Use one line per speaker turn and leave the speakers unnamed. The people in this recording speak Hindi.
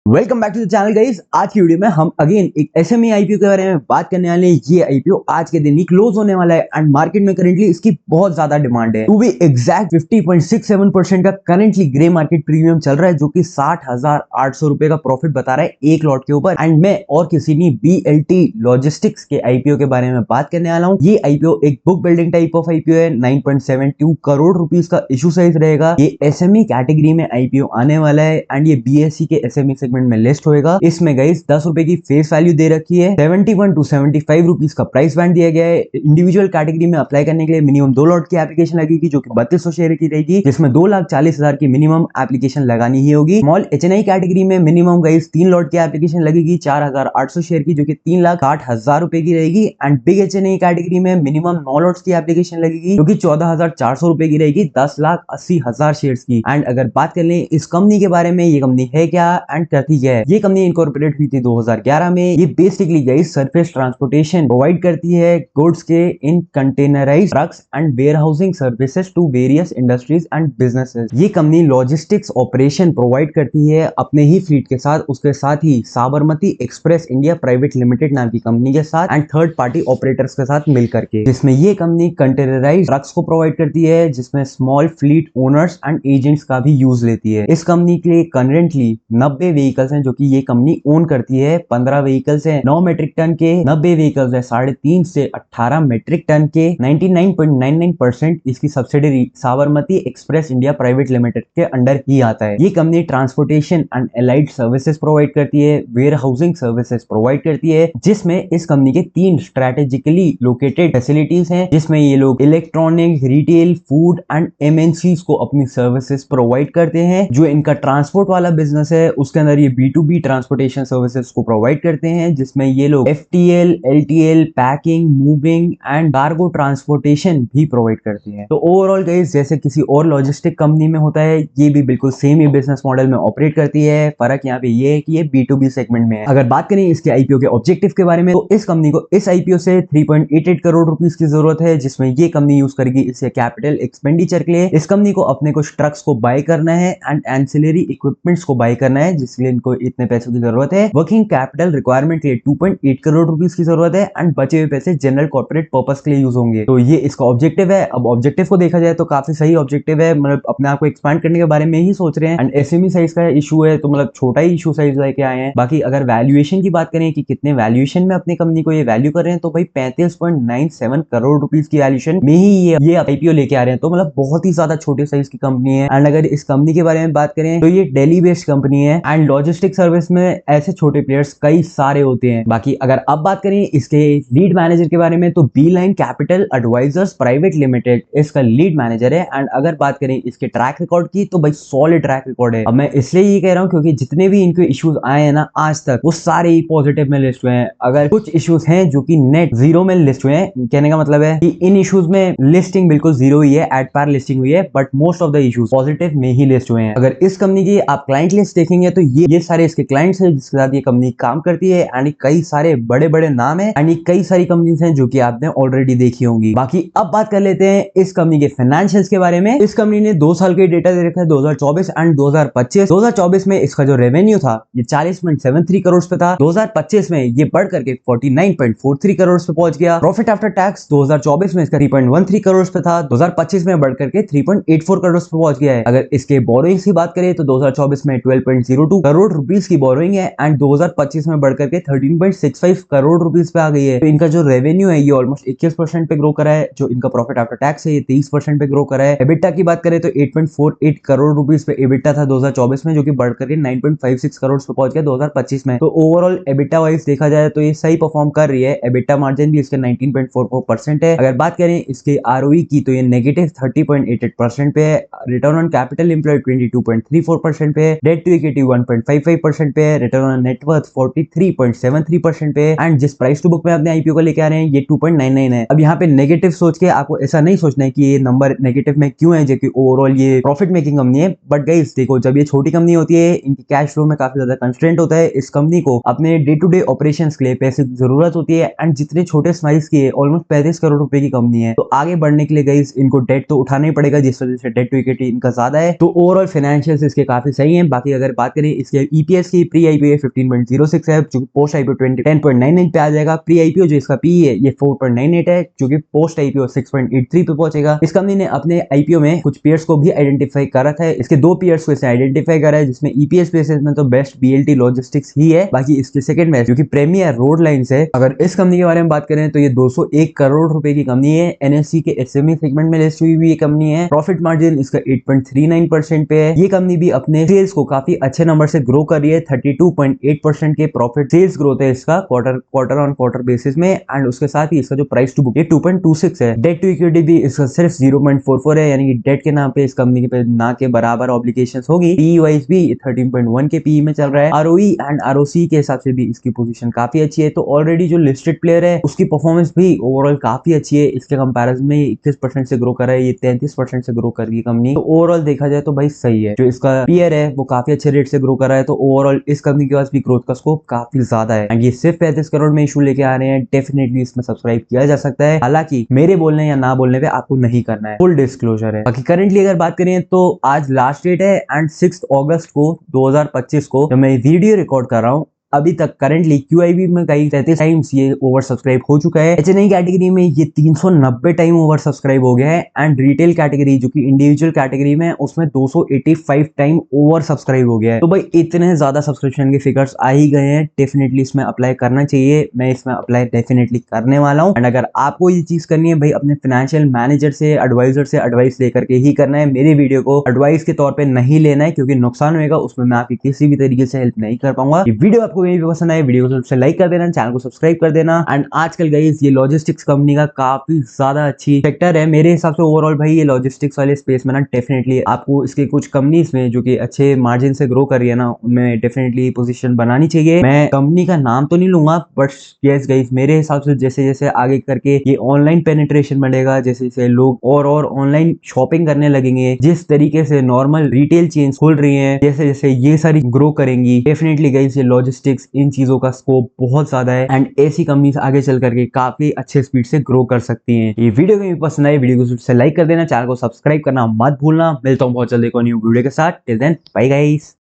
Welcome back to the channel guys. आज की वीडियो में हम अगेन एक एसएमई आईपीओ के बारे में बात करने वाले हैं। ये आईपीओ आज के दिन ही क्लोज होने वाला है एंड मार्केट में करेंटली इसकी बहुत ज्यादा डिमांड है। टू बी एग्जैक्ट 50.67% का करेंटली ग्रे मार्केट प्रीमियम चल रहा है, जो कि 60,800 रुपए का प्रॉफिट बता रहा है एक लॉट के ऊपर। एंड मैं और किसी नहीं BLT लॉजिस्टिक्स के आईपीओ के बारे में बात करने वाला हूँ। ये आईपीओ एक book building type of IPO है। 9.72 करोड़ रुपीस का इशू साइज रहेगा। ये एसएमई कैटेगरी में आईपीओ आने वाला है एंड ये BSE के एसएमई सेगमेंट में लिस्ट होएगा। इसमें गाइस 10 रुपए की फेस वैल्यू दे रखी है। 71 to 75 रुपीस का प्राइस बैंड दिया गया है। इंडिविजुअल कैटेगरी में अप्लाई करने के लिए मिनिमम 2 लॉट की एप्लीकेशन लगेगी, जो कि 3200 शेयर की रहेगी, जिसमें 2,40,000 की मिनिमम एप्लीकेशन लगानी ही होगी। स्मॉल HNI कैटेगरी में मिनिमम गाइस 3 लॉट की एप्लीकेशन लगेगी 4,800 शेयर की, जो कि 3,60,000 रुपए की रहेगी। एंड बिग HNI कैटेगरी में मिनिमम 9 लॉट्स की एप्लीकेशन लगेगी, जो कि 14,400 रुपए की रहेगी 10,80,000 शेयर की। एंड अगर बात कर लें इस कंपनी के बारे में, ये कंपनी है क्या एंड करती है। ये कंपनी इनकॉर्पोरेट हुई थी 2011 में। ये basically guys surface transportation provide करती है गुड्स के in containerised trucks and warehousing services to various industries and businesses. ये कंपनी लॉजिस्टिक्स ऑपरेशन प्रोवाइड करती है अपने ही फ्लीट के साथ, उसके साथ ही Sabarmati Express India Private Limited नाम की कंपनी के साथ एंड थर्ड पार्टी ऑपरेटर्स के साथ मिल करके, जिसमें ये कंपनी कंटेनराइज्ड ट्रक्स को प्रोवाइड करती है, जिसमें small fleet owners and agents का भी यूज लेती है। इस कंपनी के लिए करेंटली 90 व्हीकल्स हैं, जो कि ये कंपनी ओन करती है। 15 व्हीकल्स हैं 9 मेट्रिक टन के, 90 व्हीकल्स है 3.5 से 18 मेट्रिक टन के। 99.99% इसकी subsidiary Sabarmati Express India Private limited के अंडर ही आता है। ये company transportation and allied services provide करती है, वेयर हाउसिंग सर्विसेज प्रोवाइड करती है, जिसमें इस कंपनी के 3 स्ट्रेटेजिकली लोकेटेड फैसिलिटीज हैं, जिसमें ये लोग electronic, retail, food and MNCs को अपनी सर्विसेज प्रोवाइड करते हैं। जो इनका ट्रांसपोर्ट वाला बिजनेस है, उसके अंदर ये B2B ट्रांसपोर्टेशन सर्विसेज को प्रोवाइड करते हैं, जिसमें ये लोग FTL, LTL, packing, moving and cargo transportation भी प्रोवाइड करती हैं। तो ओवरऑल गाइस, जैसे किसी और लॉजिस्टिक कंपनी में होता है, ये भी बिल्कुल सेम ही बिजनेस मॉडल में ऑपरेट करती है। फर्क यहाँ पे ये है कि ये B2B सेगमेंट में है। अगर बात करें इसके आईपीओ के ऑब्जेक्टिव के बारे में, तो इस कंपनी को इस आईपीओ से 3.88 करोड़ रुपीस की जरूरत है, जिसमें ये कंपनी यूज करेगी इससे कैपिटल एक्सपेंडिचर के लिए। इस कंपनी को अपने कुछ ट्रक्स को बाय करना है एंड एंसिलरी इक्विपमेंट्स को बाय करना है, जिसके लिए इनको इतने पैसों की जरूरत है। वर्किंग कैपिटल रिक्वायरमेंट के लिए 2.8 करोड़ रुपीस की जरूरत है एंड बचे हुए पैसे जनरल कॉर्पोरेट पर्पस के लिए यूज होंगे। तो ये इसका ऑब्जेक्टिव है। अब ऑब्जेक्टिव को देखा जाए तो काफी सही ऑब्जेक्टिव है, मतलब अपने आप को एक्सपांड करने के बारे में ही सोच रहे हैं। एंड एसएमई साइज का इशू है, तो मतलब छोटा ही इशू साइज लेके आए हैं। बाकी अगर वैल्यूएशन की बात करें कि कितने वैल्यूएशन में अपनी कंपनी को ये वैल्यू कर रहे हैं, तो भाई 35.97 करोड़ रुपीस की वैल्यूएशन में ही ये आईपीओ लेके आ रहे हैं। तो मतलब बहुत ही ज्यादा छोटे साइज की कंपनी है। एंड अगर इस कंपनी के बारे में बात करें तो ये दिल्ली बेस्ड कंपनी है एंड लॉजिस्टिक सर्विस में ऐसे छोटे प्लेयर्स कई सारे होते हैं। बाकी अगर अब बात करें इसके लीड मैनेजर के बारे में, तो Beeline capital advisors private limited इसका लीड मैनेजर है। एंड अगर बात करें इसके ट्रैक रिकॉर्ड की, तो भाई सॉलिड ट्रैक रिकॉर्ड है। अब मैं इसलिए ये कह रहा हूँ क्योंकि जितने भी इनके इश्यूज आए हैं ना आज तक, वो सारे ही पॉजिटिव में लिस्ट हुए हैं। अगर कुछ इश्यूज हैं जो कि नेट जीरो में लिस्ट हुए हैं, कहने का मतलब है कि इन इश्यूज में लिस्टिंग बिल्कुल जीरो ही है, एट पार लिस्टिंग हुई है, but most of the issues positive में ही लिस्ट हुए हैं। अगर इस कंपनी की आप क्लाइंट लिस्ट देखेंगे, तो ये सारे इसके क्लाइंट्स हैं जिसके साथ ये कंपनी काम करती है। एंड कई सारे बड़े बड़े नाम है एंड कई सारी कंपनीज हैं जो कि आपने ऑलरेडी देखी होंगी। बाकी अब बात कर लेते हैं इस कंपनी के फाइनेंशियल्स के बारे में। इस कंपनी ने 2 साल के डेटा दे रखा है, 2024 एंड 2025। 2024 में इसका जो रेवेन्यू था ये 40.73 करोड़ पे था। 2025 में ये बढ़ करके 49.43 करोड़ पे पहुंच गया। प्रॉफिट आफ्टर टैक्स 2024 में इसका 3.13 करोड़ पे था, 2025 में बढ़ करके 3.84 करोड़ पे पहुंच गया है। अगर इसके बोरोइंग्स की बात करें तो 2024 में 12.02 करोड़ रुपीस की बोरोइंग है एंड 2025 में बढ़ करके 13.65 करोड़ रुपीस पे आ गई है। तो इनका जो रेवेन्यू है ये ऑलमोस्ट 21% पे ग्रो करा है। जो इनका प्रॉफिट आफ्टर टैक्स है ये 23% पे ग्रो करा है। एबिटा की बात करें तो 8.48 करोड़ रुपीस पे एबिटा था 2024 में, जो कि बढ़ करके 9.56 करोड़ पे पहुंच गया 2025 में। तो ओवरऑल एबिटा वाइज देखा जाए तो ये सही परफॉर्म कर रही है। एबिटा मार्जिन भी इसके 19.44% है। अगर बात करें इसके ROE की, तो ये नेगेटिव 30.88% पे है। रिटर्न ऑन कैपिटल एम्प्लॉयड 22.34% पे है। डेट टू इक्विटी 1.55% पे है। रिटर्न ऑन नेटवर्थ 43.73% पे है। एंड जिस प्राइस टू बुक में अपने आईपीओ को लेके आ रहे हैं ये 2.99 है। अब यहाँ पे नेगेटिव सोच के आपको ऐसा नहीं सोचना है कि ये नंबर नेगेटिव में क्यों है, जो कि ओवरऑल ये प्रॉफिट मेकिंग कंपनी है। बट गाइस देखो, जब ये छोटी कंपनी होती है, इनकी कैश फ्लो में काफी ज्यादा कंस्ट्रेंट होता है। इस कंपनी को अपने डे टू डे ऑपरेशंस के लिए पैसे की जरूरत होती है एंड जितने छोटे साइज की है, ऑलमोस्ट 35 करोड़ रुपए की कंपनी है। तो आगे बढ़ने के लिए गाइस इनको डेट तो उठाना ही पड़ेगा, जिस वजह से डेट टू इक्विटी इनका ज्यादा है। तो ओवरऑल फाइनेंशियल्स इसके काफी सही है। बाकी अगर बात करें इसके किया, ईपीएस की प्री आईपीओ 15.06 है जो कि पोस्ट आईपीओ 10.99 पे आ जाएगा। प्री आईपीओ जो इसका पी है ये 4.98 है जो कि पोस्ट आईपीओ 6.83 पे पहुंचेगा। इस कंपनी ने अपने आईपीओ में कुछ पेयर्स को भी आइडेंटिफाई करा था, इसके 2 पेयर्स को इसने आइडेंटिफाई करा है, जिसमें ईपीएस बेसिस में तो बेस्ट बीएलटी लॉजिस्टिक्स ही है, बाकी इसके सेकंड बेस्ट जो कि प्रीमियर रोड लाइंस है। अगर इस कंपनी के बारे में बात करें तो ये 201 करोड़ रुपए की कंपनी है, एनएससी के एसएमई सेगमेंट में लिस्ट हुई हुई ये कंपनी है। प्रॉफिट मार्जिन इसका 8.39% पे है। ये कंपनी भी अपने सेल्स को काफी अच्छे नंबर से ग्रो कर रही है, 32.8% के प्रॉफिट सेल्स ग्रोथ है इसका क्वार्टर ऑन क्वार्टर बेसिस में। एंड उसके साथ ही इसका जो प्राइस टू बुक 2.26 है। डेट टू इक्विटी भी इसका सिर्फ 0.44 है, यानी कि डेट के नाम पे इस कंपनी के पे ना के बराबर ऑब्लिगेशंस होगी। पीई वाइज भी 13.1 के पीई में चल रहा है। आरओई एंड आरओसी के हिसाब से भी इसकी पोजीशन काफी अच्छी है। तो ऑलरेडी जो लिस्टेड प्लेयर है उसकी परफॉर्मेंस भी ओवरऑल काफी अच्छी है। इसके कंपैरिजन में 21% से ग्रो कर रहा है, ये 33% से ग्रो कर रही कंपनी। तो ओवरऑल देखा जाए तो भाई सही है। जो इसका पीयर है वो काफी अच्छे रेट से ग्रो कर रहा है, तो ओवरऑल इस कंपनी के पास भी ग्रोथ का स्कोप काफी ज्यादा है। एंड ये सिर्फ 35 करोड़ में इशू लेके आ रहे हैं, डेफिनेटली इसमें सब्सक्राइब किया जा सकता है। हालांकि मेरे बोलने या ना बोलने पे आपको नहीं करना है, फुल डिस्क्लोजर है। बाकी करंटली अगर बात करें तो आज लास्ट डेट है एंड 6 अगस्त को 2025 को जब मैं वीडियो रिकॉर्ड कर रहा हूँ, अभी तक करंटली क्यूआईबी में कई 33 टाइम्स ये ओवर सब्सक्राइब हो चुका है। एचएनआई कैटेगरी में ये 390 टाइम ओवर सब्सक्राइब हो गया है। एंड रिटेल कैटेगरी जो कि इंडिविजुअल कैटेगरी में उसमें 285 टाइम ओवर सब्सक्राइब हो गया है। तो भाई इतने ज्यादा सब्सक्रिप्शन के फिगर्स आ ही गए हैं, डेफिनेटली इसमें अप्लाई करना चाहिए। मैं इसमें अप्लाई डेफिनेटली करने वाला हूँ। एंड अगर आपको ये चीज करनी है भाई, अपने फाइनेंशियल मैनेजर से एडवाइजर से एडवाइस लेकर के ही करना है। मेरे वीडियो को एडवाइस के तौर पर नहीं लेना है, क्योंकि नुकसान होगा, उसमें मैं आपकी किसी भी तरीके से हेल्प नहीं कर पाऊंगा। ये वीडियो आपको यही पसंद आए, वीडियो को सबसे लाइक कर देना, चैनल को सब्सक्राइब कर देना। एंड आजकल गाइस ये लॉजिस्टिक्स कंपनी का काफी ज्यादा अच्छी सेक्टर है मेरे हिसाब से। ओवरऑल भाई ये लॉजिस्टिक्स वाले स्पेस में ना डेफिनेटली आपको इसके कुछ कंपनीज में जो कि अच्छे मार्जिन से ग्रो कर रही है ना, उनमें डेफिनेटली पोजीशन बनानी चाहिए। मैं कंपनी का नाम तो नहीं लूंगा, बट यस गाइस मेरे हिसाब से जैसे जैसे आगे करके ये ऑनलाइन पेनिट्रेशन बढ़ेगा, जैसे जैसे लोग और ऑनलाइन शॉपिंग करने लगेंगे, जिस तरीके से नॉर्मल रिटेल चेन्स खोल रही है, जैसे जैसे ये सारी ग्रो करेंगी, डेफिनेटली गाइस ये लॉजिस्टिक्स इन चीजों का स्कोप बहुत ज्यादा है। एंड ऐसी कंपनी आगे चल करके काफी अच्छे स्पीड से ग्रो कर सकती हैं। ये वीडियो कहीं पसंद आए, वीडियो को लाइक कर देना, चैनल को सब्सक्राइब करना मत भूलना। मिलता हूँ बहुत जल्दी को न्यू वीडियो के साथ। Till then bye guys.